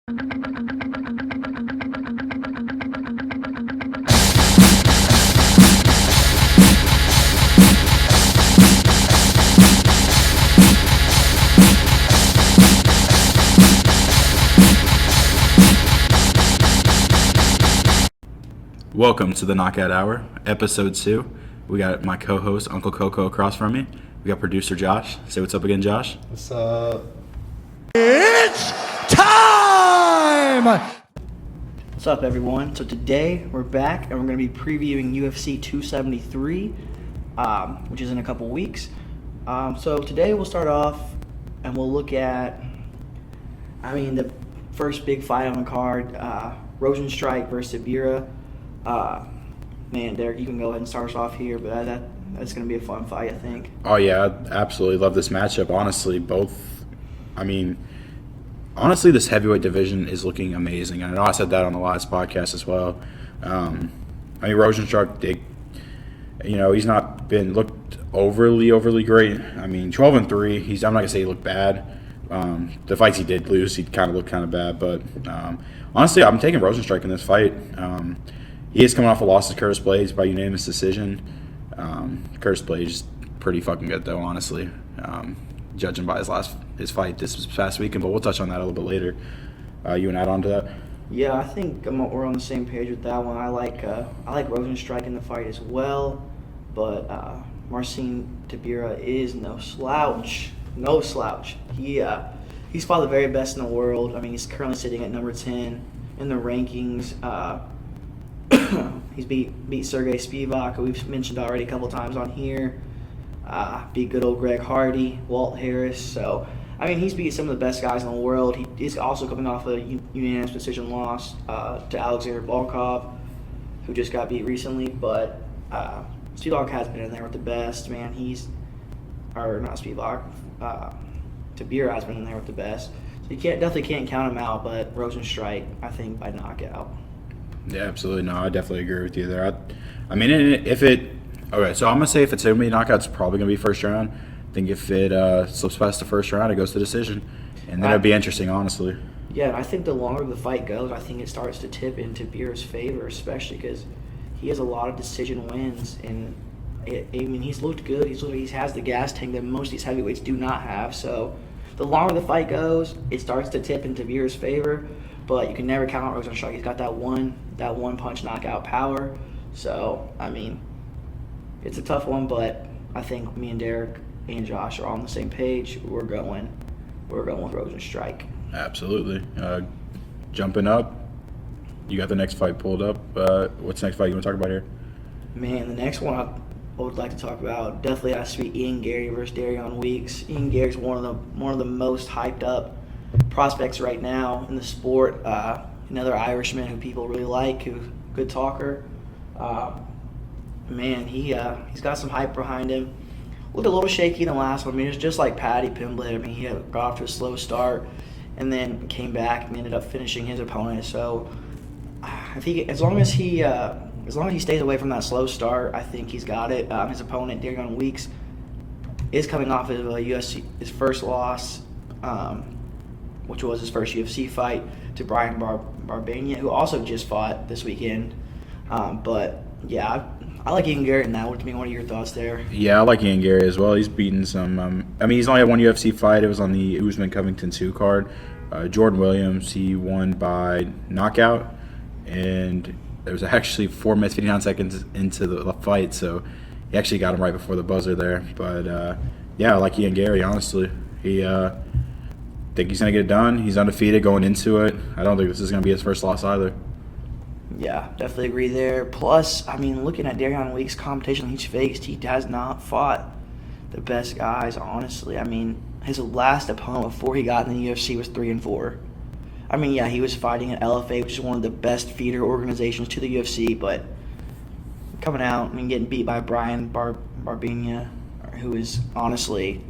Welcome to the Knockout Hour, Episode 2. We got my co-host, Uncle Coco, across from me. We got producer Josh. Say what's up again, Josh. What's up? It's time! What's up, everyone? So today we're back and we're going to be previewing UFC 273, which is in a couple weeks. So today we'll start off and we'll look at, the first big fight on the card, Rosen Strike versus Bira. Derek, you can go ahead and start us off here, but that's going to be a fun fight, I think. Oh, yeah, I absolutely love this matchup. Honestly, this heavyweight division is looking amazing. And I know I said that on the last podcast as well. Rosen Strike, he's not been looked overly great. 12-3. I'm not going to say he looked bad. The fights he did lose, he kind of looked kind of bad. But honestly, I'm taking Rosen Strike in this fight. He is coming off a loss to Curtis Blades by unanimous decision. Curtis Blades is pretty fucking good, though, honestly, judging by his fight this past weekend. But we'll touch on that a little bit later. You want to add on to that? Yeah, I think we're on the same page with that one. I like Rosen Strike in the fight as well, but Marcin Tybura is no slouch. No slouch. He's probably the very best in the world. He's currently sitting at number 10 in the rankings. He's beat Sergey Spivak, who we've mentioned already a couple times on here. Beat good old Greg Hardy, Walt Harris. So, he's beat some of the best guys in the world. He is also coming off a unanimous decision loss to Alexander Volkov, who just got beat recently. But Spivak has been in there with the best, man. Tybura has been in there with the best. So you definitely can't count him out, but Rosen Strike, I think, by knockout. Yeah, absolutely. No, I definitely agree with you there. So I'm going to say if it's going to be knockout, it's probably going to be first round. I think if it slips past the first round, it goes to decision. And then it'd be interesting, honestly. Yeah, I think the longer the fight goes, I think it starts to tip into Bira's favor, especially because he has a lot of decision wins. And, he's looked good. He has the gas tank that most of these heavyweights do not have. So the longer the fight goes, it starts to tip into Bira's favor. But you can never count on Rosen Strike. He's got that one punch knockout power. So, it's a tough one, but I think me and Derek and Josh are on the same page. We're going with Rosen Strike. Absolutely. Jumping up, you got the next fight pulled up. What's the next fight you want to talk about here? Man, the next one I would like to talk about definitely has to be Ian Gary versus Darion Weeks. Ian Gary's one of the most hyped up prospects right now in the sport. Another Irishman who people really like, who's a good talker. He's got some hype behind him. Looked a little shaky in the last one. It was just like Paddy Pimblett. He got off to a slow start and then came back and ended up finishing his opponent. So as long as he stays away from that slow start, I think he's got it. His opponent, Darion Weeks, is coming off of his first loss, which was his first UFC fight, to Brian Barbania, who also just fought this weekend. I like Ian Gary in that. What are your thoughts there? Yeah, I like Ian Gary as well. He's beaten some. He's only had one UFC fight. It was on the Usman Covington 2 card. Jordan Williams, he won by knockout, and there was actually 4 minutes 59 seconds into the fight, so he actually got him right before the buzzer there. But I like Ian Gary, honestly. Think he's going to get it done. He's undefeated going into it. I don't think this is going to be his first loss either. Yeah, definitely agree there. Plus, looking at Darion Weeks' competition he's faced, he has not fought the best guys, honestly. His last opponent before he got in the UFC was 3-4. He was fighting at LFA, which is one of the best feeder organizations to the UFC, but coming out and getting beat by Brian Barbania, who is honestly,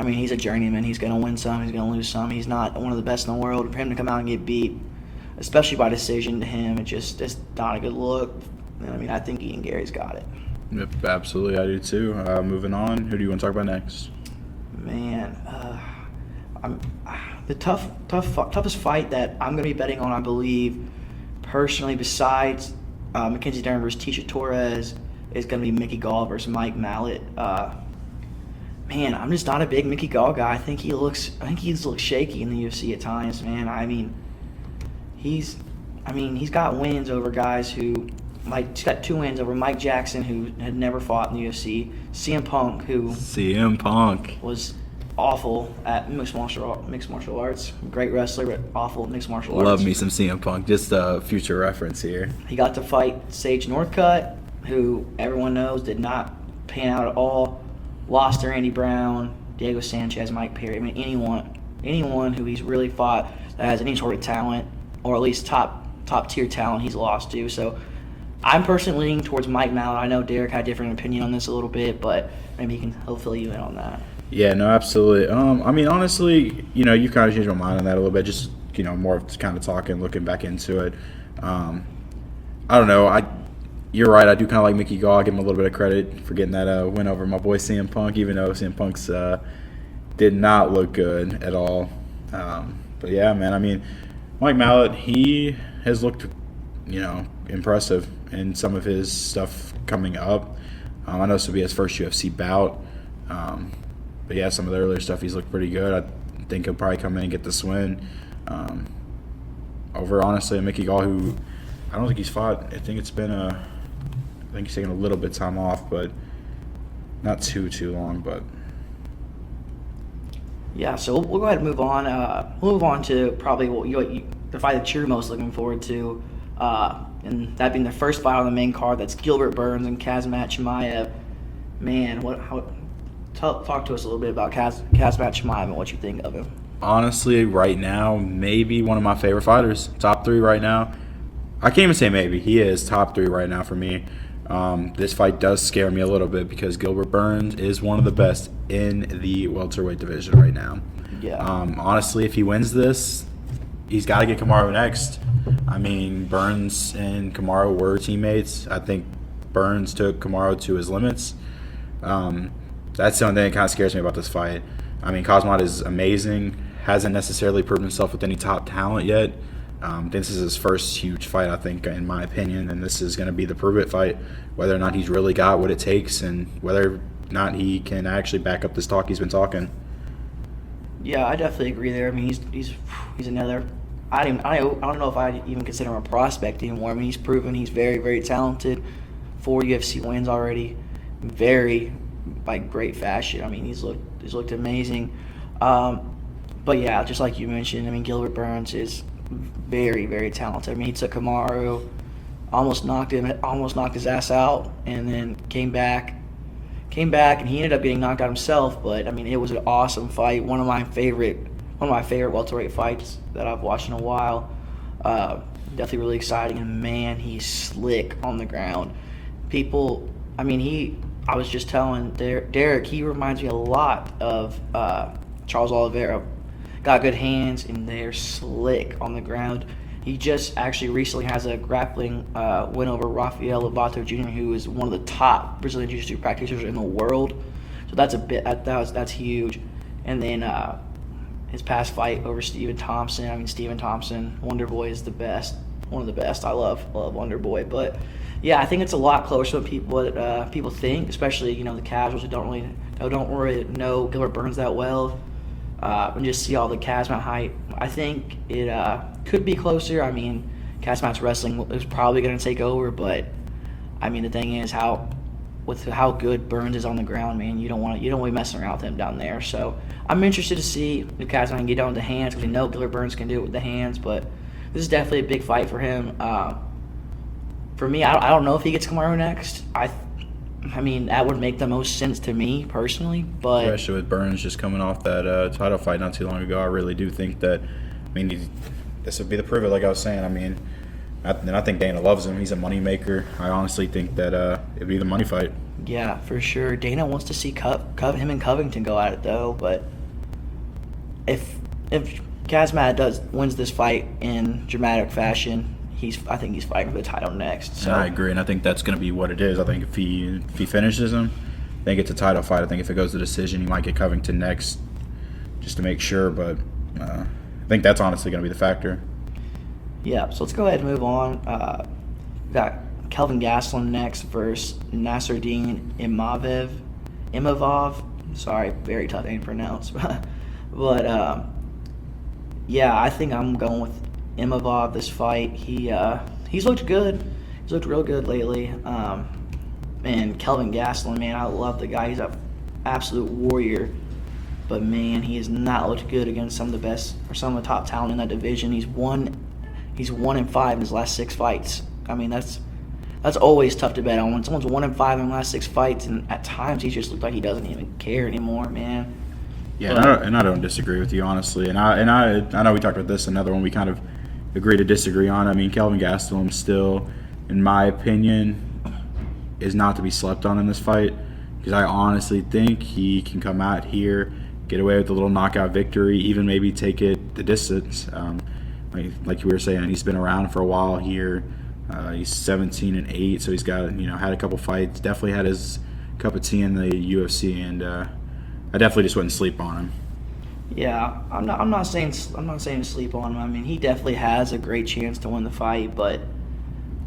he's a journeyman. He's going to win some, he's going to lose some. He's not one of the best in the world. For him to come out and get beat, especially by decision to him, it's not a good look. I think Ian Gary's got it. Yep, absolutely, I do too. Moving on, who do you want to talk about next? Man, the toughest fight that I'm going to be betting on, I believe, personally, besides Mckenzie Dern versus Tasha Torres, is going to be Mickey Gall versus Mike Malott. Man, I'm just not a big Mickey Gall guy. I think he's looked shaky in the UFC at times, man. He's got wins over guys who, like, he's got 2 wins over Mike Jackson, who had never fought in the UFC, CM Punk was awful at mixed martial arts. Great wrestler, but awful at mixed martial arts. Love me some CM Punk. Just a future reference here. He got to fight Sage Northcutt, who everyone knows did not pan out at all. Lost to Randy Brown, Diego Sanchez, Mike Perry. I mean, anyone who he's really fought that has any sort of talent, or at least top tier talent, he's lost to. So I'm personally leaning towards Mike Malott. I know Derek had a different opinion on this a little bit, but maybe he'll fill you in on that. Yeah, no, absolutely. Honestly, you kind of changed my mind on that a little bit. Just, more of kind of talking, looking back into it. I don't know. You're right. I do kind of like Mickey Gall. I give him a little bit of credit for getting that win over my boy CM Punk, even though CM Punk's did not look good at all. But yeah, man. Mike Malott, he has looked, impressive in some of his stuff coming up. I know this will be his first UFC bout. But yeah, some of the earlier stuff, he's looked pretty good. I think he'll probably come in and get this win. Over, honestly, Mickey Gall, who I don't think he's fought. I think he's taking a little bit of time off, but not too long. But yeah, so we'll go ahead and move on. We'll move on to probably the fight that you're most looking forward to, and that being the first fight on the main card. That's Gilbert Burns and Kazmat Chimaev. Man, talk to us a little bit about Kazmat Chimaev and what you think of him. Honestly, right now, maybe one of my favorite fighters. Top 3 right now. I can't even say maybe. He is top 3 right now for me. This fight does scare me a little bit because Gilbert Burns is one of the best in the welterweight division right now. Yeah. Honestly, if he wins this, he's got to get Kamaru next. Burns and Kamaru were teammates. I think Burns took Kamaru to his limits. That's the only thing that kind of scares me about this fight. Kazmat is amazing. Hasn't necessarily proven himself with any top talent yet. This is his first huge fight, I think, in my opinion, and this is going to be the prove-it fight, whether or not he's really got what it takes and whether or not he can actually back up this talk he's been talking. Yeah, I definitely agree there. He's another. I don't know if I even consider him a prospect anymore. He's proven he's very, very talented. 4 UFC wins already, very great fashion. He's looked amazing. But yeah, just like you mentioned, Gilbert Burns is very, very talented. He took Kamaru, almost knocked his ass out, and then came back, and he ended up getting knocked out himself. But it was an awesome fight. One of my favorite welterweight fights that I've watched in a while. Definitely really exciting. And man, he's slick on the ground. I was just telling Derek, he reminds me a lot of Charles Oliveira. Got good hands, and they're slick on the ground. He just actually recently has a grappling win over Rafael Lovato Jr., who is one of the top Brazilian Jiu-Jitsu practitioners in the world. So that's huge. And then his past fight over Stephen Thompson. Stephen Thompson, Wonder Boy is the best, one of the best. I love Wonder Boy, but yeah, I think it's a lot closer than people think, especially the casuals who don't really know Gilbert Burns that well. And just see all the Kazmat hype. I think it could be closer. Kazmat's wrestling is probably going to take over, but the thing is how good Burns is on the ground, man. You don't want to be messing around with him down there. So I'm interested to see if Kazmat can get down with the hands, because we know Gilbert Burns can do it with the hands, but this is definitely a big fight for him. For me, I don't know if he gets Kamaru next. That would make the most sense to me personally, but especially with Burns just coming off that title fight not too long ago, I really do think that. This would be the prove it, like I was saying. I think Dana loves him. He's a money maker. I honestly think that it'd be the money fight. Yeah, for sure. Dana wants to see him and Covington go at it though, but if Kazmat wins this fight in dramatic fashion, I think he's fighting for the title next. So I agree, and I think that's going to be what it is. I think if he finishes him, I think it's a title fight. I think if it goes to decision, he might get Covington next, just to make sure. But I think that's honestly going to be the factor. Yeah, so let's go ahead and move on. We got Kelvin Gastelum next versus Nasruddin Imavov. Sorry, very tough name to pronounce. But, yeah, I think I'm going with Imavov this fight. He's looked good. He's looked real good lately. And Kelvin Gastelum, man, I love the guy. He's an absolute warrior. But, man, he has not looked good against some of the best or some of the top talent in that division. He's 1-5 in his last 6 fights. I mean, that's always tough to bet on. When someone's 1-5 in the last 6 fights, and at times he just looks like he doesn't even care anymore, man. Yeah, and I don't disagree with you, honestly. And I know we talked about this, another one we kind of agree to disagree on. I mean, Kelvin Gastelum still, in my opinion, is not to be slept on in this fight, because I honestly think he can come out here, get away with a little knockout victory, even maybe take it the distance. Like you were saying, he's been around for a while here. He's 17-8, so he's got had a couple fights. Definitely had his cup of tea in the UFC, and I definitely just wouldn't sleep on him. Yeah, I'm not saying to sleep on him. I mean, he definitely has a great chance to win the fight, but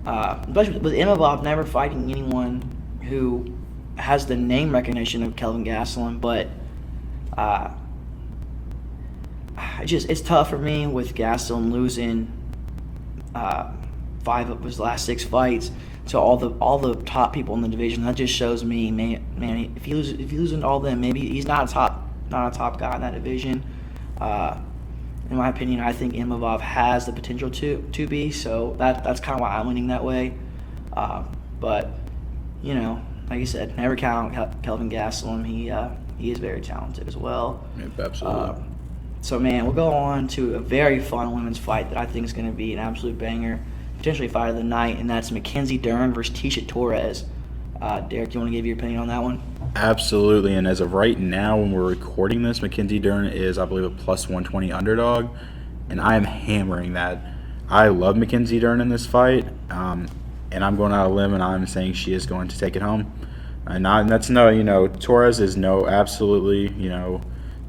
especially with Imavov never fighting anyone who has the name recognition of Kelvin Gastelum, but it's tough for me with Gastelum losing 5 of his last 6 fights to all the top people in the division. That just shows me, man, if he loses to all them, maybe he's not a top guy in that division. In my opinion, I think Imavov has the potential to be. So that's kind of why I'm leaning that way. But like you said, never count Kelvin Gastelum. He is very talented as well. Yep, absolutely. So, man, we'll go on to a very fun women's fight that I think is going to be an absolute banger, potentially fight of the night, and that's Mckenzie Dern versus Tasha Torres. Derek, you want to give your opinion on that one? Absolutely, and as of right now, when we're recording this, Mckenzie Dern is, I believe, a plus 120 underdog, and I am hammering that. I love Mckenzie Dern in this fight, and I'm going out on a limb, and I'm saying she is going to take it home. And that's Torres is absolutely,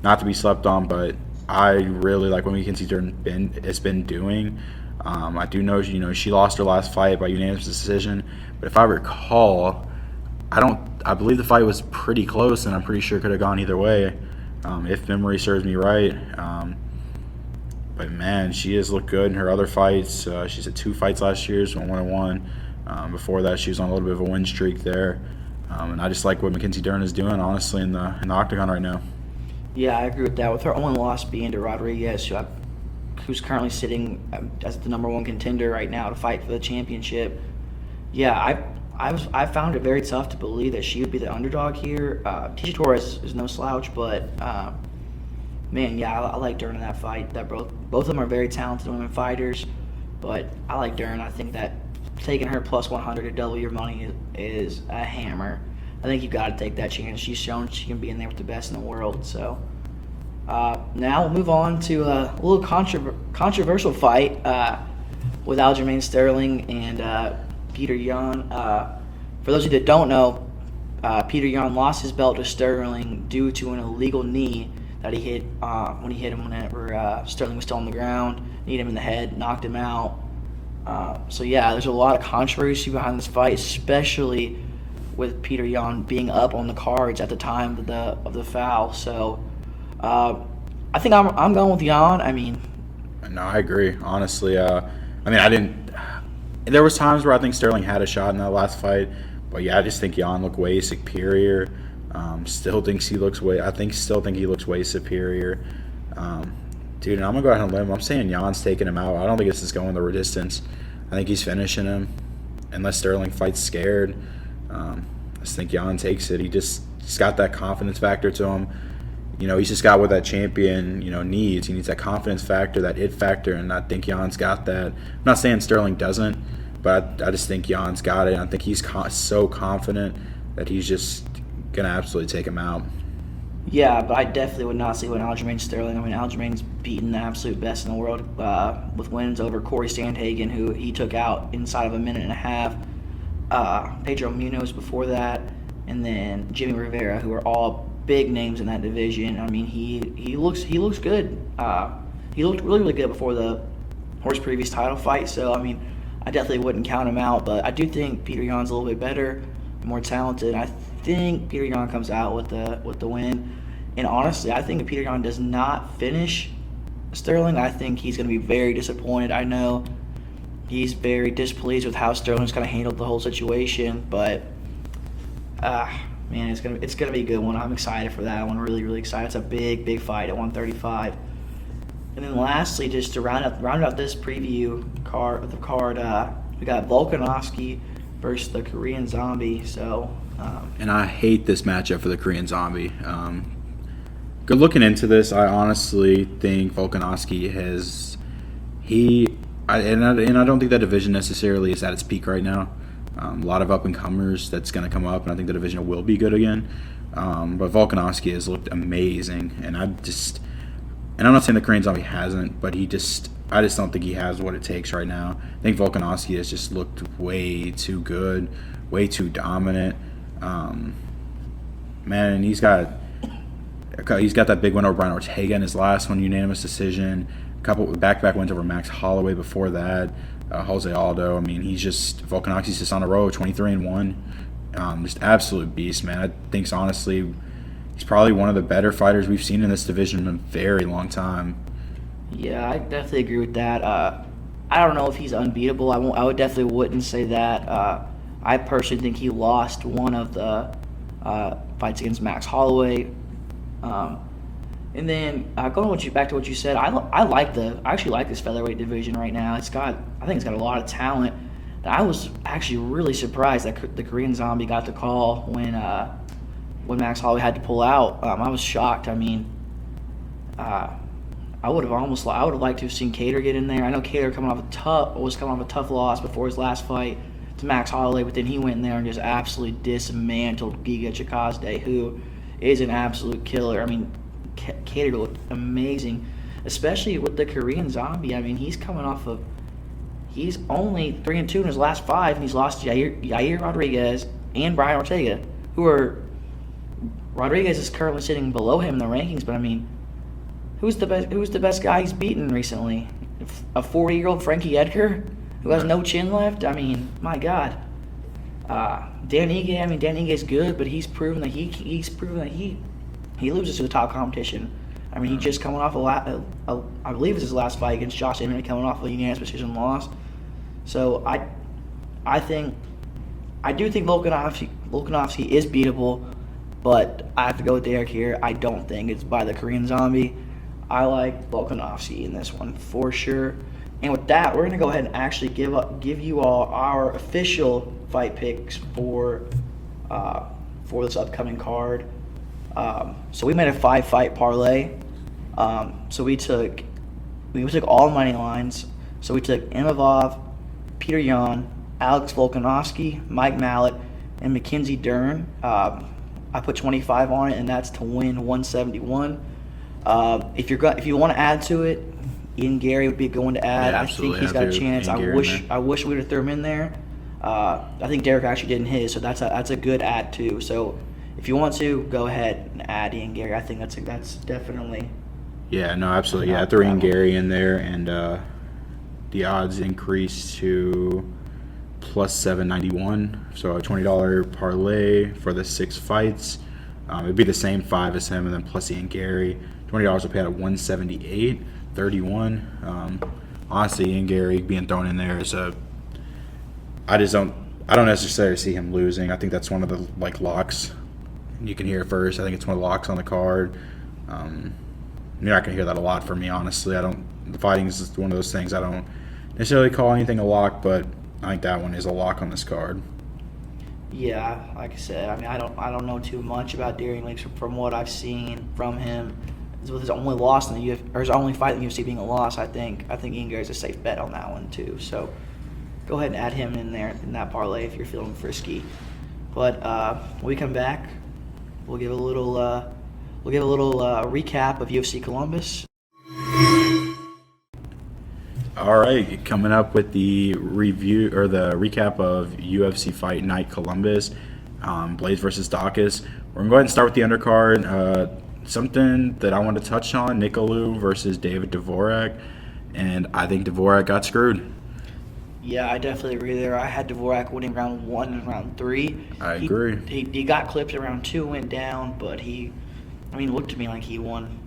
not to be slept on, but I really like what Mckenzie Dern has been doing. I do know, she lost her last fight by unanimous decision, but if I recall, I believe the fight was pretty close, and I'm pretty sure it could have gone either way, if memory serves me right. But man, she has looked good in her other fights. She's had 2 fights last year, so 1-1. Before that, she was on a little bit of a win streak there. And I just like what Mckenzie Dern is doing, honestly, in the octagon right now. Yeah, I agree with that. With her only loss being to Rodriguez, who's currently sitting as the number 1 contender right now to fight for the championship. Yeah, I found it very tough to believe that she would be the underdog here. Tasha Torres is no slouch, but man, yeah, I like Dern in that fight. That both of them are very talented women fighters, but I like Dern. I think that taking her plus 100 to double your money is a hammer. I think you got to take that chance. She's shown she can be in there with the best in the world. So now we'll move on to a little controversial fight with Aljamain Sterling and Peter Yan. For those of you that don't know, Peter Yan lost his belt to Sterling due to an illegal knee that he hit when he hit him whenever Sterling was still on the ground, kneed him in the head, knocked him out. So yeah, there's a lot of controversy behind this fight, especially with Peter Yan being up on the cards at the time of the foul. So I think I'm going with Yan. I mean, no, I agree. Honestly, I didn't. There was times where I think Sterling had a shot in that last fight, but yeah, I just think Yan looked way superior. Still think he looks way superior. Dude, and I'm gonna go out on a limb. I'm saying Jan's taking him out. I don't think this is going the distance. I think he's finishing him, unless Sterling fights scared. I just think Yan takes it. He's got that confidence factor to him. He's just got what that champion, needs. He needs that confidence factor, that it factor, and I think Jan's got that. I'm not saying Sterling doesn't, but I just think Jan's got it. And I think he's so confident that he's just gonna absolutely take him out. Yeah, but I definitely would not see what Aljamain Sterling. I mean, Aljamain's beaten the absolute best in the world with wins over Corey Sandhagen, who he took out inside of a minute and a half. Pedro Munoz before that, and then Jimmy Rivera, who are all big names in that division. I mean, he looks good. he looked really, really good before his previous title fight. So, I mean, I definitely wouldn't count him out. But I do think Peter Yan's a little bit better, more talented. I think Peter Yan comes out with the win. And honestly, I think if Peter Yan does not finish Sterling, I think he's going to be very disappointed. I know he's very displeased with how Sterling's kind of handled the whole situation, but man, it's gonna be a good one. I'm excited for that one. Really, really excited. It's a big fight at 135. And then lastly, just to round out this preview card, we got Volkanovsky versus the Korean Zombie. So, and I hate this matchup for the Korean Zombie. Good looking into this, I honestly think Volkanovsky I don't think that division necessarily is at its peak right now. A lot of up-and-comers that's going to come up, and I think the division will be good again. But Volkanovsky has looked amazing, and I'm not saying the Korean Zombie hasn't, but I just don't think he has what it takes right now. I think Volkanovsky has just looked way too good, way too dominant. Man, he's got that big win over Brian Ortega in his last one, unanimous decision. A couple back-to-back wins over Max Holloway before that. Jose Aldo. I mean, Volkanovski's just on a roll, 23-1. Just absolute beast, man. I think honestly, he's probably one of the better fighters we've seen in this division in a very long time. Yeah, I definitely agree with that. I don't know if he's unbeatable. I would definitely wouldn't say that. I personally think he lost one of the fights against Max Holloway. And then going back to what you said, I actually like this featherweight division right now. I think it's got a lot of talent. And I was actually really surprised that the Korean Zombie got the call when Max Holloway had to pull out. I was shocked. I mean, I would have liked to have seen Cater get in there. I know Cater was coming off a tough loss before his last fight to Max Holloway, but then he went in there and just absolutely dismantled Giga Chikadze, who is an absolute killer. I mean, Cater looked amazing, especially with the Korean Zombie. I mean, he's only 3-2 in his last 5, and he's lost to Yair Rodriguez and Brian Ortega, Rodriguez is currently sitting below him in the rankings. But I mean, who's the best guy he's beaten recently? A 40-year-old Frankie Edgar who has no chin left. I mean, my God. Dan Ige is good, but he's proven that he loses to the top competition. I mean, he just coming off I believe it's his last fight against Josh Emmett, coming off a unanimous decision loss. So I do think Volkanovsky is beatable, but I have to go with Derek here. I don't think it's by the Korean Zombie. I like Volkanovsky in this one for sure. And with that, we're gonna go ahead and actually give you all our official fight picks for this upcoming card. So we made a 5-fight parlay. So we took all money lines. So we took Imavov, Peter Yan, Alex Volkanovsky, Mike Mallet, and Mckenzie Dern. I put 25 on it, and that's to win 171. If you want to add to it, Ian Gary would be a good one to add. Yeah, I think he's got a chance. I wish we would have threw him in there. I think Derek actually did in his, so that's a good add too. So if you want to, go ahead and add Ian Gary. I think that's definitely. Yeah, no, absolutely. Yeah, I threw Ian Gary in there, and the odds increased to plus 791. So a $20 parlay for the 6 fights. It'd be the same 5 as him, and then plus Ian Gary. $20 will pay out at 178.31. Honestly, Ian Gary being thrown in there is I don't necessarily see him losing. I think that's one of the locks. You can hear it first. I think it's one of the locks on the card. You're not gonna hear that a lot from me, honestly. The fighting is just one of those things I don't necessarily call anything a lock, but I think that one is a lock on this card. Yeah, like I said, I mean, I don't know too much about Darian Lynch from what I've seen from him. With his only loss in the UFC, or his only fight in the UFC being a loss, I think Ian Gary's a safe bet on that one too. So go ahead and add him in there in that parlay if you're feeling frisky. But when we come back, we'll give a little recap of UFC Columbus. All right, coming up with the review or the recap of UFC Fight Night Columbus, Blaze versus Dawkins. We're gonna go ahead and start with the undercard. something that I want to touch on, Nikolai versus David Dvorak, and I think Dvorak got screwed. Yeah, I definitely agree there. I had Dvorak winning round 1 and round 3. I agree. He got clipped in round 2, went down, but looked to me like he won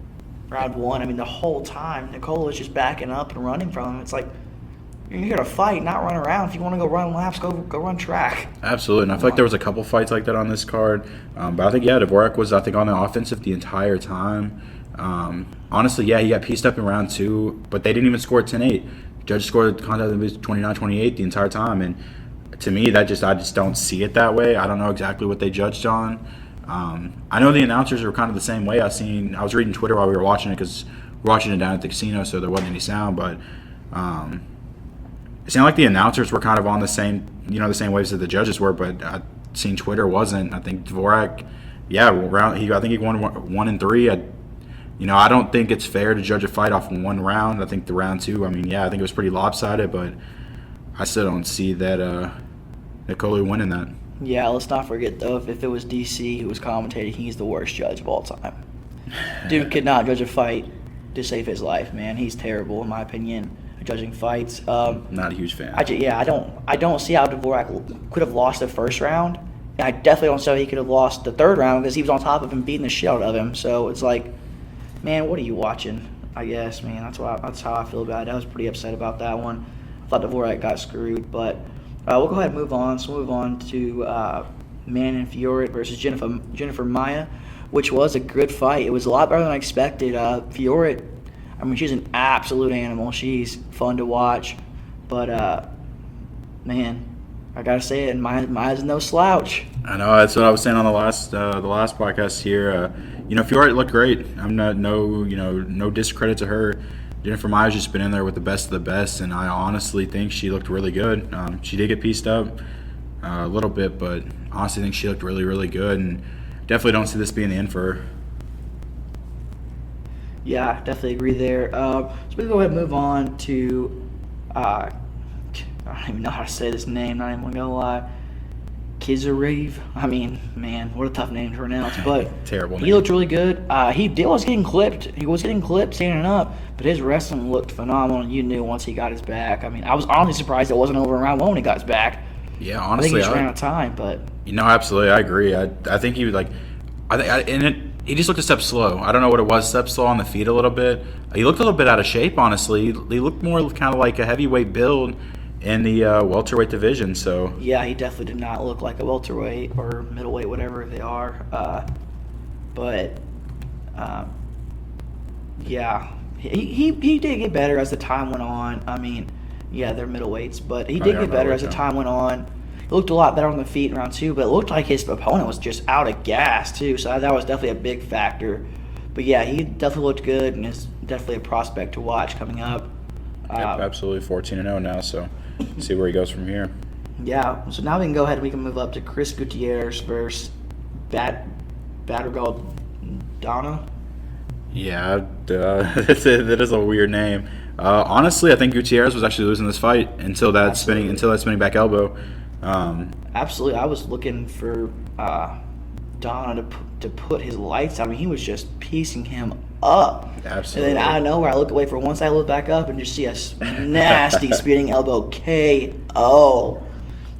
round 1. I mean, the whole time, Nicola was just backing up and running from him. It's like, you're here to fight, not run around. If you want to go run laps, go run track. Absolutely, and I feel like there was a couple fights like that on this card. But I think, Dvorak was, on the offensive the entire time. Honestly, he got pieced up in round 2, but they didn't even score 10-8. Judge scored the contest 29-28 the entire time, and to me, I just don't see it that way. I don't know exactly what they judged on. I know the announcers are kind of the same way. I was reading Twitter while we were watching it because we're watching it down at the casino, so there wasn't any sound, but it seemed like the announcers were kind of on the same waves that the judges were, but I seen Twitter wasn't. I think Dvorak, I think he won 1 and 3. I don't think it's fair to judge a fight off one round. I think the round 2, I think it was pretty lopsided, but I still don't see that Nikolai winning that. Yeah, let's not forget, though, if it was DC who was commentating, he's the worst judge of all time. Dude could not judge a fight to save his life, man. He's terrible, in my opinion, at judging fights. Not a huge fan. I don't see how Dvorak could have lost the first round. And I definitely don't see how he could have lost the third round because he was on top of him, beating the shit out of him. So it's like, man, what are you watching? I guess, man. That's how I feel about it. I was pretty upset about that one. I thought Dvorak got screwed, but we'll go ahead and move on. So we'll move on to Manon Fiorot versus Jennifer Maia, which was a good fight. It was a lot better than I expected. Fiorot, she's an absolute animal. She's fun to watch, but man, I gotta say it. Maia's no slouch. I know, that's what I was saying on the last podcast here. Fiorot looked great. I'm no discredit to her. Jennifer Maia's just been in there with the best of the best, and I honestly think she looked really good. She did get pieced up a little bit, but honestly think she looked really, really good, and definitely don't see this being the end for her. Yeah, definitely agree there. So we go ahead and move on to I don't even know how to say this name, not even gonna lie. Kizarev. Man, what a tough name to pronounce. But terrible name. He looked really good. He was getting clipped. He was getting clipped standing up, but his wrestling looked phenomenal. And you knew once he got his back. I was honestly surprised it wasn't over in round 1 when he got his back. Yeah, honestly, I think he just ran out of time. But absolutely, I agree. I think he was like, he just looked a step slow. I don't know what it was. Step slow on the feet a little bit. He looked a little bit out of shape. Honestly, he looked more kind of like a heavyweight build in the welterweight division. So yeah, he definitely did not look like a welterweight or middleweight, whatever they are. He did get better as the time went on. They're middleweights, but he did get better as the time went on. He looked a lot better on the feet in round 2, but it looked like his opponent was just out of gas too. So that was definitely a big factor. But yeah, he definitely looked good and is definitely a prospect to watch coming up. Absolutely, 14-0 now. So see where he goes from here. Yeah. So now we can move up to Chris Gutierrez versus Battergold Donna. Yeah, that is a weird name. Honestly, I think Gutierrez was actually losing this fight until that spinning back elbow. Absolutely, I was looking for Donna to put his lights out. He was just piecing him up. Absolutely. And then out of nowhere, I look away for once. I look back up and just see a nasty spinning elbow KO.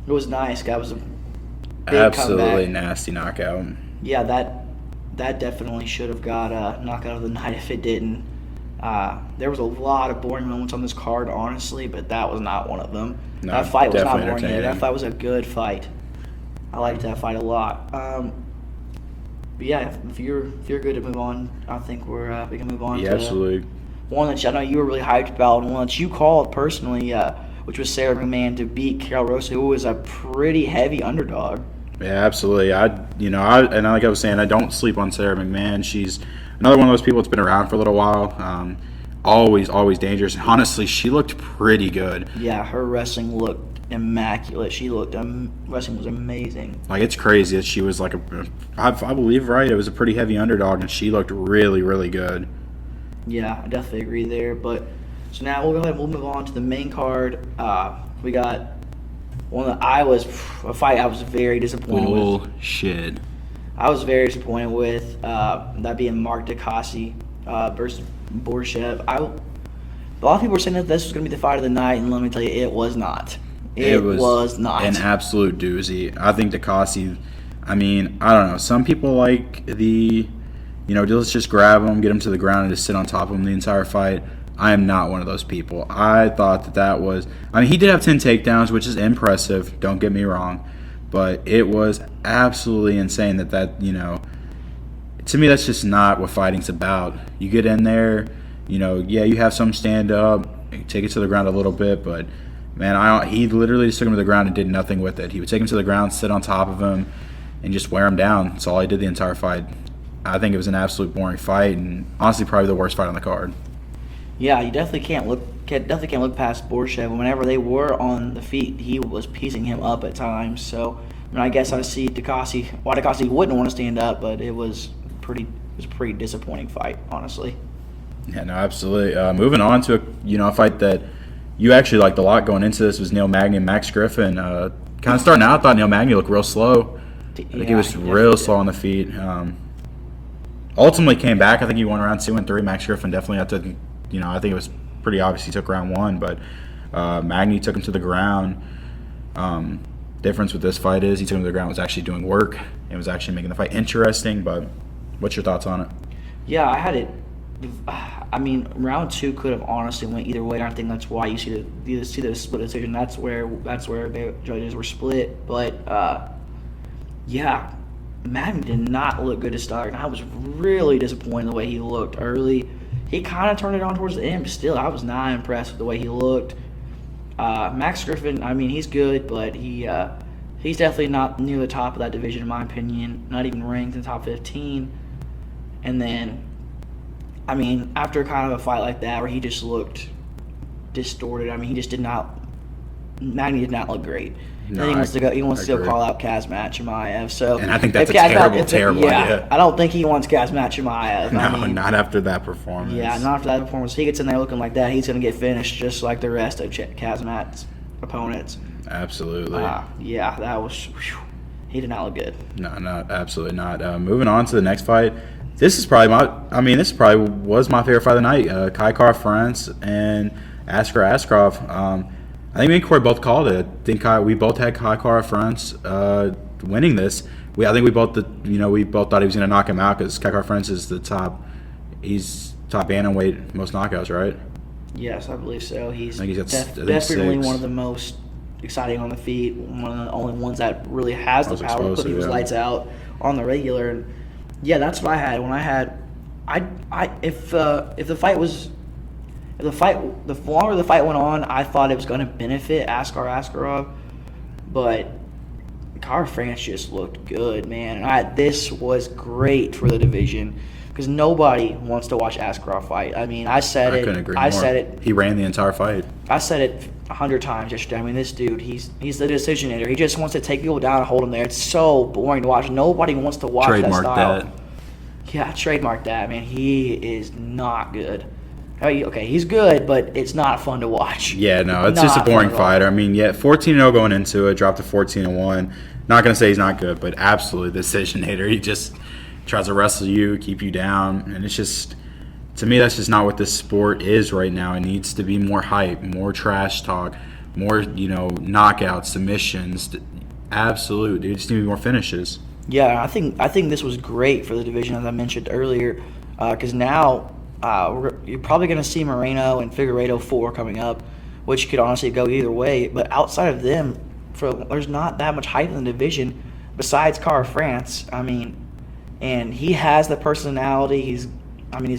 It was nice. That was a big absolutely comeback. Nasty knockout. Yeah, that definitely should have got a knockout of the night if it didn't. There was a lot of boring moments on this card, honestly, but that was not one of them. No, that fight was not boring entertaining. either. That fight was a good fight. I liked that fight a lot. But yeah, if you're good to move on, I think we can move on to absolutely. One that I know you were really hyped about, and one that you called personally, which was Sarah McMahon to beat Carol Rosa, who was a pretty heavy underdog. Yeah, absolutely. And like I was saying, I don't sleep on Sarah McMahon. She's another one of those people that's been around for a little while. Always dangerous. And honestly, she looked pretty good. Yeah, her wrestling looked immaculate. Wrestling was amazing. Like, it's crazy that she was like I believe, right, it was a pretty heavy underdog, and she looked really, really good. Yeah, I definitely agree there. But so now we'll go ahead and we'll move on to the main card. We got a fight I was very disappointed with. Bullshit. I was very disappointed with that being Mark Dacassi versus Borshev. A lot of people were saying that this was going to be the fight of the night, and let me tell you, it was not. It was not. An absolute doozy. I think Dacassi, I mean, I don't know. Some people like let's just grab him, get him to the ground, and just sit on top of him the entire fight. I am not one of those people. I thought that was... I mean, he did have 10 takedowns, which is impressive. Don't get me wrong. But it was absolutely insane that to me, that's just not what fighting's about. You get in there, you have some stand up, take it to the ground a little bit, but, man, he literally just took him to the ground and did nothing with it. He would take him to the ground, sit on top of him, and just wear him down. That's all he did the entire fight. I think it was an absolute boring fight, and honestly, probably the worst fight on the card. Yeah, you definitely can't look past Borshev. Whenever they were on the feet, he was piecing him up at times. So, I guess I see why Dacassi wouldn't want to stand up, but it was a pretty disappointing fight, honestly. Yeah, no, absolutely. Moving on to a fight that you actually liked a lot going into this was Neil Magny and Max Griffin. Kind of starting out, I thought Neil Magny looked real slow. I think he was real slow on the feet. Ultimately came back. I think he won round 2 and 3. Max Griffin definitely had to. I think it was pretty obvious he took round 1, but Magny took him to the ground. Difference with this fight is he took him to the ground, was actually doing work, and was actually making the fight interesting. But what's your thoughts on it? Yeah, I had it. I mean, round 2 could have honestly went either way. I think that's why you see the split decision. That's where the judges were split. But yeah, Magny did not look good to start, and I was really disappointed in the way he looked early. He kind of turned it on towards the end, but still, I was not impressed with the way he looked. Max Griffin, I mean, he's good, but he's definitely not near the top of that division, in my opinion. Not even ranked in the top 15. And then, I mean, after kind of a fight like that where he just looked distorted, I mean, Magny did not look great. No, he wants to go call out Kazmat Chimaev. So, and I think that's a terrible idea. I don't think he wants Kazmat Chimaev. No, not after that performance. Yeah, not after that performance. He gets in there looking like that, he's going to get finished just like the rest of Kazmat's opponents. Absolutely. Yeah, that was... he did not look good. No, absolutely not. Moving on to the next fight. This probably was my favorite fight of the night. Kai Kara-France and Askar Askarov. I think me and Corey both called it. I think we both had Kai Kara-France winning this. I think we both thought he was going to knock him out because Kai Kara-France is he's top bantamweight, most knockouts, right? Yes, I believe so. He's definitely 6. One of the most exciting on the feet. One of the only ones that really has the power to put these lights out on the regular. And yeah, that's what I had. When I had, if the longer the fight went on, I thought it was going to benefit Askar Askarov, but Kara-France just looked good, man. And this was great for the division because nobody wants to watch Askarov fight. I mean, I couldn't agree more. Said it. He ran the entire fight. I said it 100 times yesterday. I mean, this dude, he's the decisionator. He just wants to take people down and hold them there. It's so boring to watch. Nobody wants to watch that style. That. Yeah, trademark that, man. He is not good. Okay, he's good, but it's not fun to watch. Yeah, no, it's just a boring fighter. I mean, 14-0 going into it, dropped to 14-1. Not going to say he's not good, but absolutely the decisionator. He just tries to wrestle you, keep you down, and it's just, to me, that's just not what this sport is right now. It needs to be more hype, more trash talk, more, knockouts, submissions. Absolute, dude. Just need more finishes. Yeah, I think this was great for the division, as I mentioned earlier, because now you're probably going to see Moreno and Figueiredo 4 coming up, which could honestly go either way. But outside of them, there's not that much hype in the division besides Kara-France. I mean, and he has the personality. He's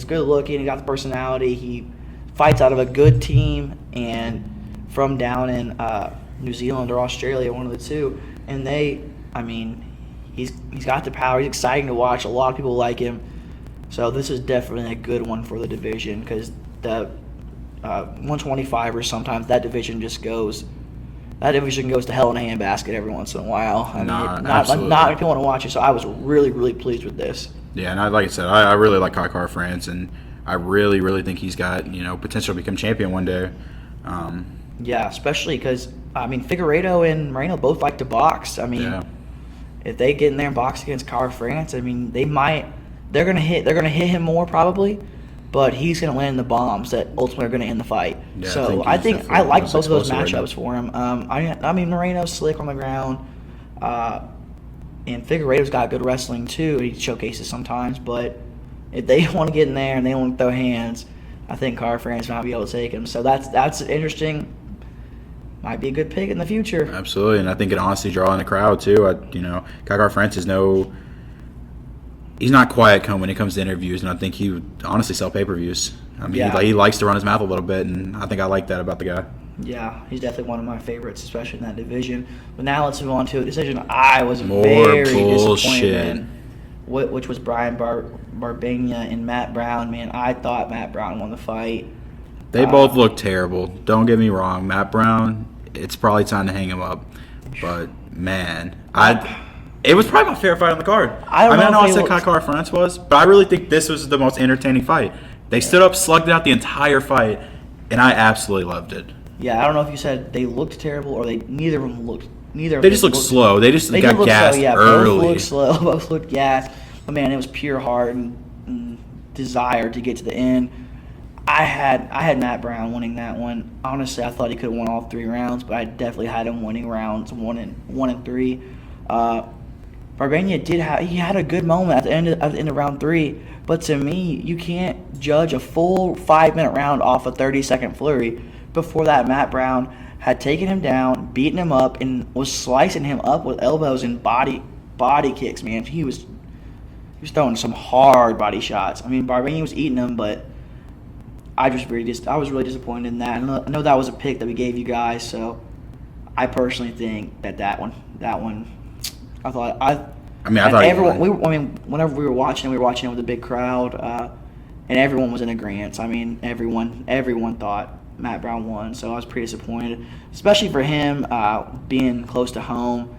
good looking. He got the personality. He fights out of a good team and from down in New Zealand or Australia, one of the two. And he's got the power. He's exciting to watch. A lot of people like him. So this is definitely a good one for the division because the 125ers sometimes that division goes to hell in a handbasket every once in a while. Not many people want to watch it. So I was really, really pleased with this. Yeah, and like I said, I really like Kai Kara-France, and I really, really think he's got potential to become champion one day. Yeah, especially because Figueiredo and Moreno both like to box. if they get in there and box against Car France, I mean, they're gonna hit him more probably, but he's gonna land the bombs that ultimately are gonna end the fight. Yeah, so I think I like both of those matchups for him. I mean, Moreno's slick on the ground, and Figueiredo's got good wrestling too. He showcases sometimes, but if they want to get in there and they want to throw hands, I think Car France might be able to take him. So that's interesting. Might be a good pick in the future. Absolutely, and I think it honestly draw in the crowd too. Car France is he's not quiet when it comes to interviews, and I think he would honestly sell pay-per-views. I mean, he likes to run his mouth a little bit, and I think I like that about the guy. Yeah, he's definitely one of my favorites, especially in that division. But now let's move on to a decision I was very disappointed in, which was Brian Barbania and Matt Brown. Man, I thought Matt Brown won the fight. They both look terrible. Don't get me wrong. Matt Brown, it's probably time to hang him up. But, man, it was probably my favorite fight on the card. I know I said Car France was, but I really think this was the most entertaining fight. They stood up, slugged it out the entire fight, and I absolutely loved it. Yeah, I don't know if you said they looked terrible or neither of them looked. They just looked slow. They just got gassed early. Both looked slow. Both looked gassed. But, man, it was pure heart and desire to get to the end. I had Matt Brown winning that one. Honestly, I thought he could have won all 3 rounds, but I definitely had him winning rounds 1 and 3. Barbania he had a good moment at the end of round 3, but to me, you can't judge a full 5-minute round off a 30-second flurry. Before that, Matt Brown had taken him down, beaten him up, and was slicing him up with elbows and body kicks. Man, he was throwing some hard body shots. I mean, Barbania was eating him, but I was really disappointed in that. I know that was a pick that we gave you guys, so I personally think that one. I thought everyone. Whenever we were watching it with a big crowd, and everyone was in agreement. I mean, everyone thought Matt Brown won, so I was pretty disappointed, especially for him being close to home.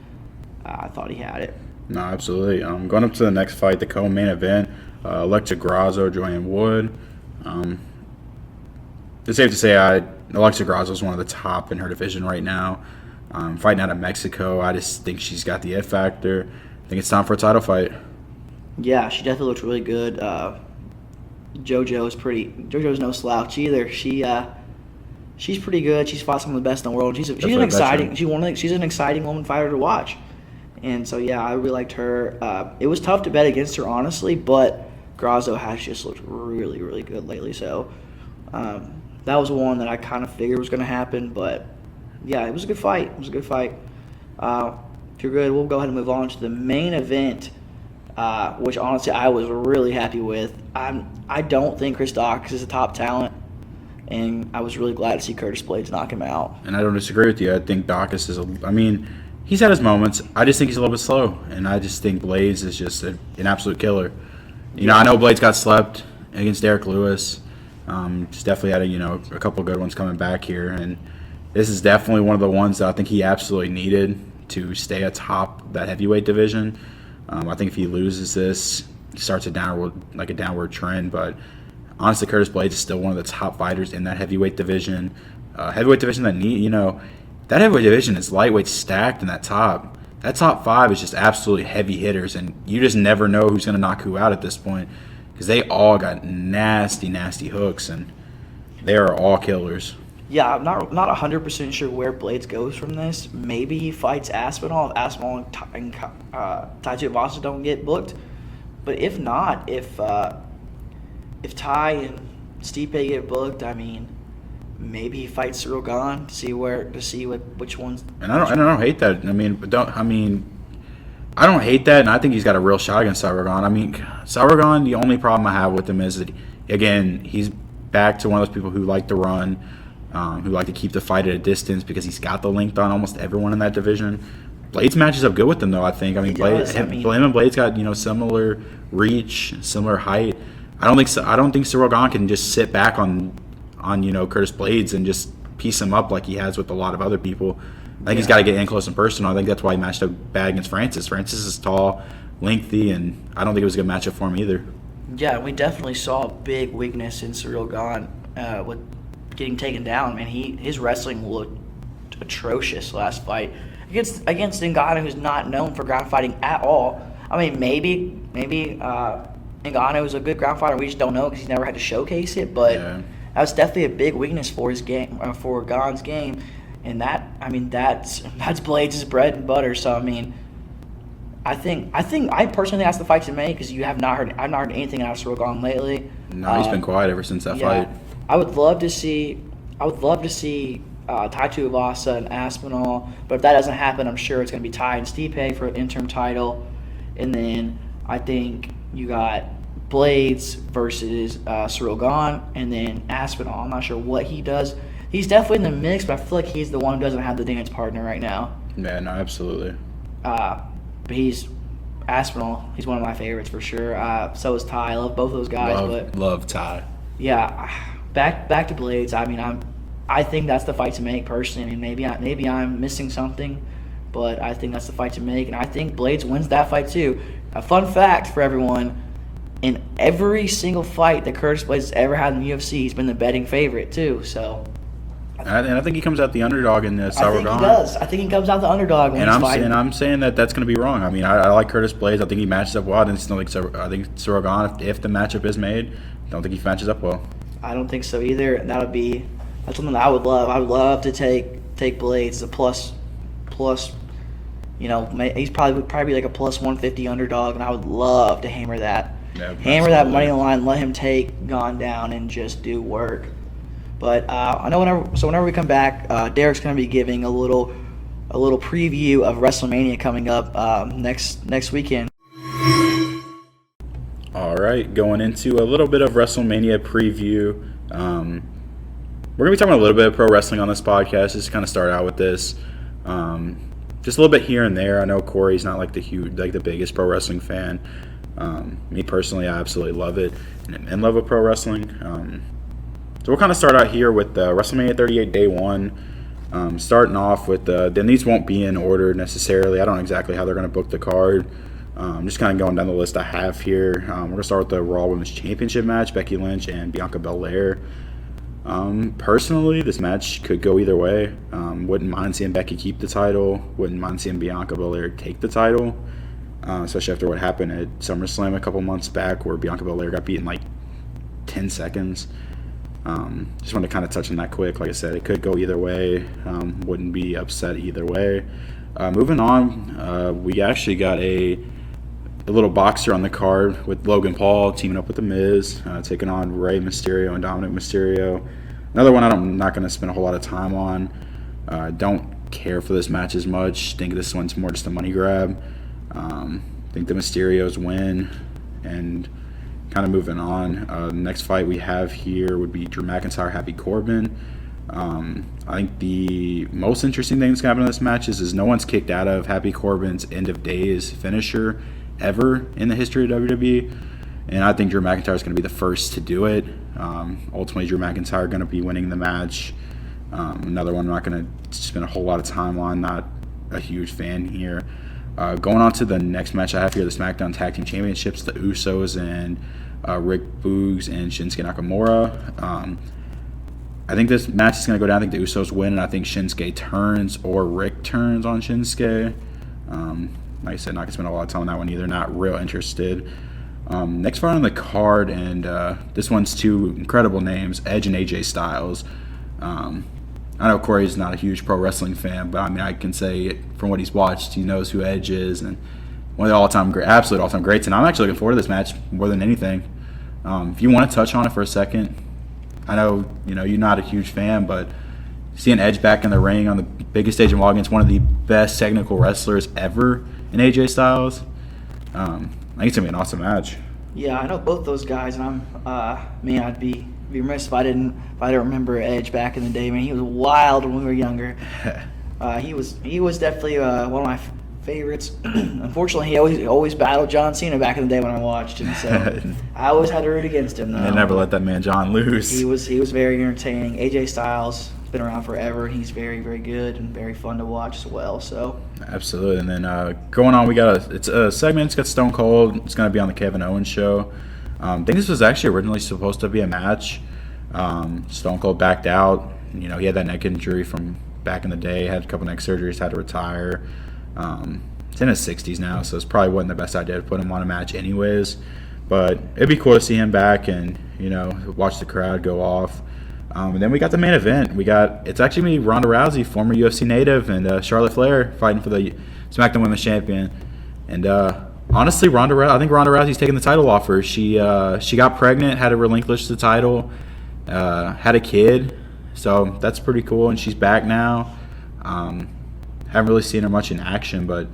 I thought he had it. No, absolutely. Going up to the next fight, the co-main event, Alexa Grasso, Joanne Wood. It's safe to say Alexa Grasso is one of the top in her division right now. Fighting out of Mexico, I just think she's got the it factor. I think it's time for a title fight. Yeah, she definitely looks really good. JoJo's no slouch either. She's pretty good. She's fought some of the best in the world. She's an exciting woman fighter to watch. And so yeah, I really liked her. It was tough to bet against her honestly, but Grasso has just looked really, really good lately. So that was one that I kind of figured was going to happen, but yeah, it was a good fight. If you're good, we'll go ahead and move on to the main event, which honestly I was really happy with. I don't think Chris Dawkins is a top talent, and I was really glad to see Curtis Blaydes knock him out. And I don't disagree with you. I think Dawkins he's had his moments. I just think he's a little bit slow, and I just think Blaydes is just an absolute killer. I know Blaydes got slept against Derek Lewis. Just definitely had a couple good ones coming back here, and this is definitely one of the ones that I think he absolutely needed to stay atop that heavyweight division. I think if he loses this, he starts a downward trend. But honestly, Curtis Blaydes is still one of the top fighters in that heavyweight division. That heavyweight division is lightweight stacked in that top. That top 5 is just absolutely heavy hitters, and you just never know who's going to knock who out at this point because they all got nasty, nasty hooks, and they are all killers. Yeah, I'm not 100% sure where Blaydes goes from this. Maybe he fights Aspinall if Aspinall and Tai Tuivasa don't get booked. But if not, if Tai and Stipe get booked, I mean, maybe he fights Cyril Gane to see which ones. And I don't hate that. I don't hate that, and I think he's got a real shot against Cyril Gane. Cyril Gane, the only problem I have with him is that, again, he's back to one of those people who like to run. Who like to keep the fight at a distance because he's got the length on almost everyone in that division. Blaydes matches up good with him, though, I think. Blaydes and Blaydes got similar reach, similar height. I don't think Cyril Gane can just sit back on Curtis Blaydes and just piece him up like he has with a lot of other people. I think he's got to get in close and personal. I think that's why he matched up bad against Francis. Francis is tall, lengthy, and I don't think it was a good matchup for him either. Yeah, we definitely saw a big weakness in Cyril Gane with getting taken down. Man, his wrestling looked atrocious last fight. against Ngannou, who's not known for ground fighting at all. I mean, maybe Ngannou is a good ground fighter. We just don't know because he's never had to showcase it. But that was definitely a big weakness for his game, for Gan's game. And that's Blades' bread and butter. So I mean, I personally think that's the fight to make because I've not heard anything out of Ciryl Gane lately. No, he's been quiet ever since that fight. I would love to see Tai Tuivasa and Aspinall, but if that doesn't happen, I'm sure it's going to be Tai and Stipe for an interim title. And then I think you got Blades versus Ciryl Gane, and then Aspinall. I'm not sure what he does. He's definitely in the mix, but I feel like he's the one who doesn't have the dance partner right now. Yeah, no, absolutely. But he's Aspinall. He's one of my favorites for sure. So is Tai. I love both those guys. Love Tai. Yeah, back to Blades. I mean, I think that's the fight to make personally. I mean, maybe I'm missing something, but I think that's the fight to make, and I think Blades wins that fight too. A fun fact for everyone: in every single fight that Curtis Blades has ever had in the UFC, he's been the betting favorite too. So. And I think he comes out the underdog in this. I think he does. I think he comes out the underdog when he's fighting. And I'm saying that's going to be wrong. I mean, I like Curtis Blades. I think he matches up well. I think Ciryl Gane, if the matchup is made, I don't think he matches up well. I don't think so either. And that's something that I would love. I would love to take Blades a plus. You know, he's probably like a plus 150 underdog, and I would love to hammer that. Yeah, hammer that money line. Let him take Gane down and just do work. But I know whenever we come back, Derek's going to be giving a little preview of WrestleMania coming up next weekend. All right, going into a little bit of WrestleMania preview. We're going to be talking a little bit of pro wrestling on this podcast. Just kind of start out with this. Just a little bit here and there. I know Corey's not like the biggest pro wrestling fan. Me personally, I absolutely love it and in love with pro wrestling. So we'll kind of start out here with WrestleMania 38 Day 1. Starting off with, then these won't be in order necessarily. I don't know exactly how they're going to book the card. Just kind of going down the list I have here. We're going to start with the Raw Women's Championship match, Becky Lynch and Bianca Belaire. Personally, this match could go either way. Wouldn't mind seeing Becky keep the title. Wouldn't mind seeing Bianca Belaire take the title. Especially after what happened at SummerSlam a couple months back where Bianca Belaire got beaten like 10 seconds. Just wanted to kind of touch on that quick. Like I said, it could go either way. Wouldn't be upset either way. Moving on, we actually got a little boxer on the card with Logan Paul teaming up with The Miz, taking on Rey Mysterio and Dominic Mysterio. Another one I'm not going to spend a whole lot of time on. Don't care for this match as much. Think this one's more just a money grab. Think the Mysterios win. And kind of moving on, the next fight we have here would be Drew McIntyre, Happy Corbin. I think the most interesting thing that's happened in this match is no one's kicked out of Happy Corbin's end of days finisher ever in the history of WWE, and I think Drew McIntyre is going to be the first to do it. Ultimately, Drew McIntyre going to be winning the match. Another one I'm not going to spend a whole lot of time on. Not a huge fan here. Going on to the next match I have here, the SmackDown Tag Team Championships, the Usos and Rick Boogs and Shinsuke Nakamura. I think this match is going to go down. I think the Usos win, and I think Shinsuke turns or Rick turns on Shinsuke. Like I said, not going to spend a lot of time on that one either. Not real interested. Next fight on the card, and this one's two incredible names, Edge and AJ Styles. I know Corey's not a huge pro wrestling fan, but I mean, I can say from what he's watched, he knows who Edge is, and one of the absolute all-time greats. And I'm actually looking forward to this match more than anything. If you want to touch on it for a second, I know you're not a huge fan, but seeing Edge back in the ring on the biggest stage in Raw against one of the best technical wrestlers ever in AJ Styles, I think it's gonna be an awesome match. Yeah, I know both those guys, and I'd be remiss if I didn't remember Edge back in the day. Man, he was wild when we were younger. He was definitely one of my favorites. Unfortunately, he always battled John Cena back in the day when I watched him, so I always had to root against him. They never let that man John lose. He was very entertaining. AJ Styles been around forever. He's very, very good and very fun to watch as well. So absolutely. And then going on, we got it's a segment. It's got Stone Cold. It's going to be on the Kevin Owens show. I think this was actually originally supposed to be a match. Stone Cold backed out. He had that neck injury from back in the day. Had a couple neck surgeries, had to retire. He's in his 60s now, so it's probably wasn't the best idea to put him on a match anyways. But it'd be cool to see him back and, watch the crowd go off. And then we got the main event. It's actually me, Ronda Rousey, former UFC native, and Charlotte Flair fighting for the SmackDown Women's Champion. And honestly, I think Ronda Rousey's taking the title off her. She got pregnant, had to relinquish the title, had a kid, so that's pretty cool. And she's back now. Haven't really seen her much in action, but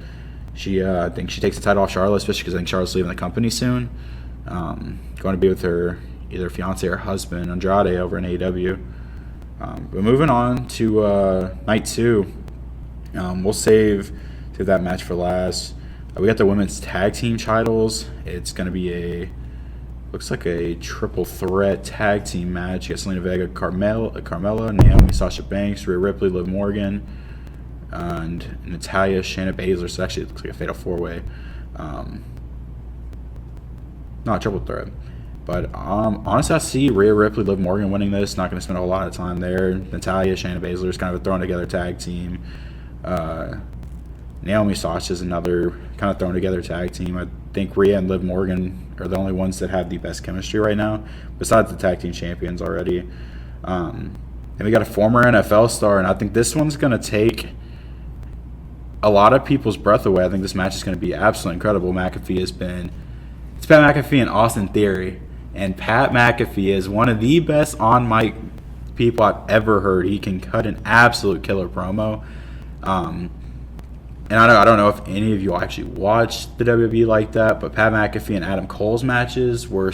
I think she takes the title off Charlotte, especially because I think Charlotte's leaving the company soon. Going to be with her either fiance or husband, Andrade, over in AEW. But moving on to night 2, we'll save that match for last. We got the women's tag team titles. It's going to be looks like a triple threat tag team match. You got Selena Vega, Carmella, Naomi, Sasha Banks, Rhea Ripley, Liv Morgan, and Natalya, Shayna Baszler. So actually it looks like a fatal 4-way. Not a triple threat. But honestly, I see Rhea Ripley, Liv Morgan winning this. Not going to spend a whole lot of time there. Natalya, Shayna Baszler is kind of a thrown together tag team. Naomi, Sasha is another kind of thrown together tag team. I think Rhea and Liv Morgan are the only ones that have the best chemistry right now, besides the tag team champions already. And we got a former NFL star, and I think this one's going to take a lot of people's breath away. I think this match is going to be absolutely incredible. It's Pat McAfee and Austin Theory. And Pat McAfee is one of the best on-mic people I've ever heard. He can cut an absolute killer promo. And I don't know if any of you actually watched the WWE like that, but Pat McAfee and Adam Cole's matches were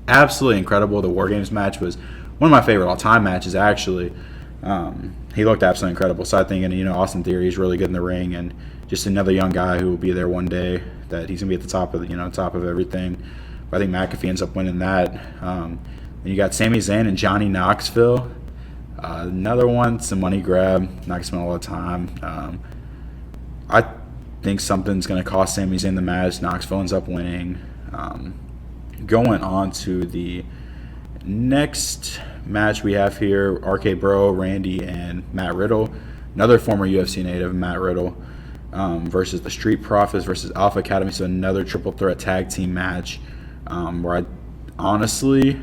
absolutely incredible. The War Games match was one of my favorite all-time matches, actually. He looked absolutely incredible. So I think, Austin Theory is really good in the ring, and just another young guy who will be there one day. That he's gonna be at the top of everything. But I think McAfee ends up winning that. Then you got Sami Zayn and Johnny Knoxville. Another one, it's a money grab. Not gonna spend a lot of time. I think something's going to cost Sami Zayn the match. Knoxville ends up winning. Going on to the next match we have here, RK Bro, Randy, and Matt Riddle. Another former UFC native, Matt Riddle, versus the Street Profits versus Alpha Academy. So another triple threat tag team match where I honestly,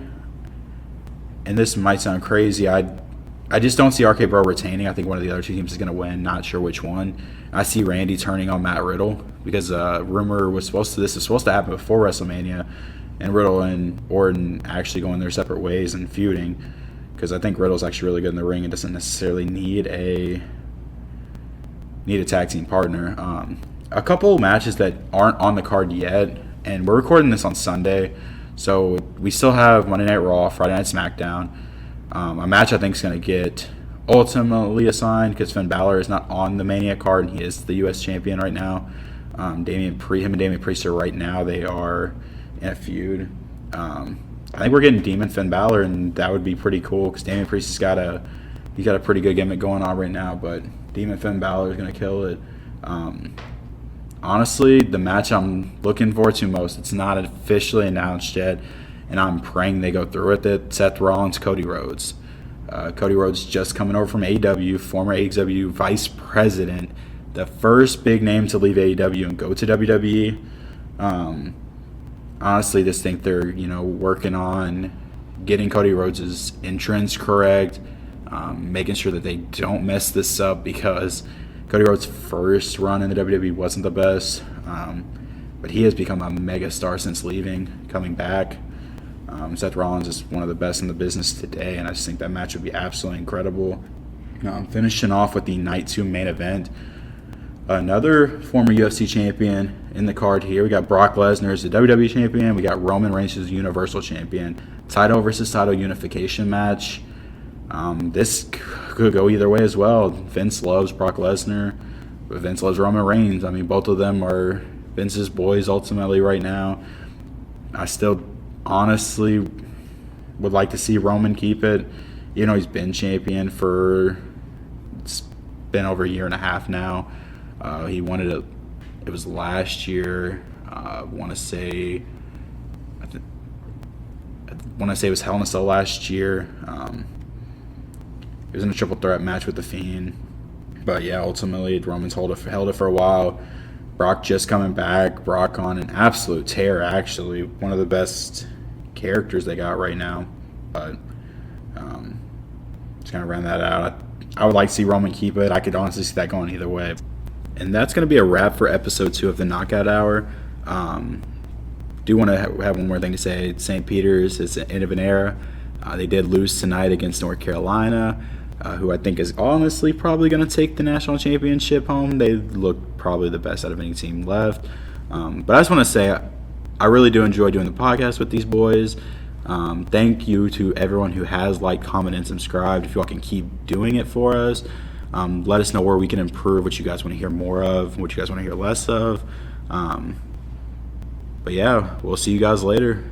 and this might sound crazy, I just don't see RK Bro retaining. I think one of the other two teams is going to win. Not sure which one. I see Randy turning on Matt Riddle because rumor was this was supposed to happen before WrestleMania, and Riddle and Orton actually going their separate ways and feuding, because I think Riddle's actually really good in the ring and doesn't necessarily need a tag team partner. A couple matches that aren't on the card yet, and we're recording this on Sunday, so we still have Monday Night Raw, Friday Night SmackDown. A match I think is going to get ultimately assigned because Finn Balor is not on the Mania card, and he is the U.S. champion right now. Him and Damian Priest are right now. They are in a feud. I think we're getting Demon Finn Balor, and that would be pretty cool because Damian Priest has got a pretty good gimmick going on right now. But Demon Finn Balor is going to kill it. Honestly, the match I'm looking forward to most, it's not officially announced yet, and I'm praying they go through with it. Seth Rollins, Cody Rhodes. Cody Rhodes just coming over from AEW, former AEW vice president, the first big name to leave AEW and go to WWE. Honestly, just think they're working on getting Cody Rhodes' entrance correct, making sure that they don't mess this up because Cody Rhodes' first run in the WWE wasn't the best, but he has become a mega star since leaving, coming back. Seth Rollins is one of the best in the business today, and I just think that match would be absolutely incredible. Finishing off with the Night 2 main event, another former UFC champion in the card here. We got Brock Lesnar as the WWE champion. We got Roman Reigns as the Universal champion. Title versus title unification match. This could go either way as well. Vince loves Brock Lesnar, but Vince loves Roman Reigns. I mean, both of them are Vince's boys ultimately right now. I still honestly would like to see Roman keep it. He's been champion it's been over a year and a half now. He wanted it was last year. I want to say it was Hell in a Cell last year. was in a triple threat match with The Fiend. But yeah, ultimately, Roman's held it for a while. Brock just coming back. Brock on an absolute tear, actually. One of the best characters they got right now. But just going to round that out. I would like to see Roman keep it. I could honestly see that going either way. And that's going to be a wrap for episode 2 of the Knockout Hour. Do want to have one more thing to say. St. Peter's is the end of an era. They did lose tonight against North Carolina, who I think is honestly probably going to take the national championship home. They look probably the best out of any team left. But I just want to say I really do enjoy doing the podcast with these boys. Thank you to everyone who has liked, commented, and subscribed. If you all can keep doing it for us, let us know where we can improve, what you guys want to hear more of, what you guys want to hear less of. But yeah, we'll see you guys later.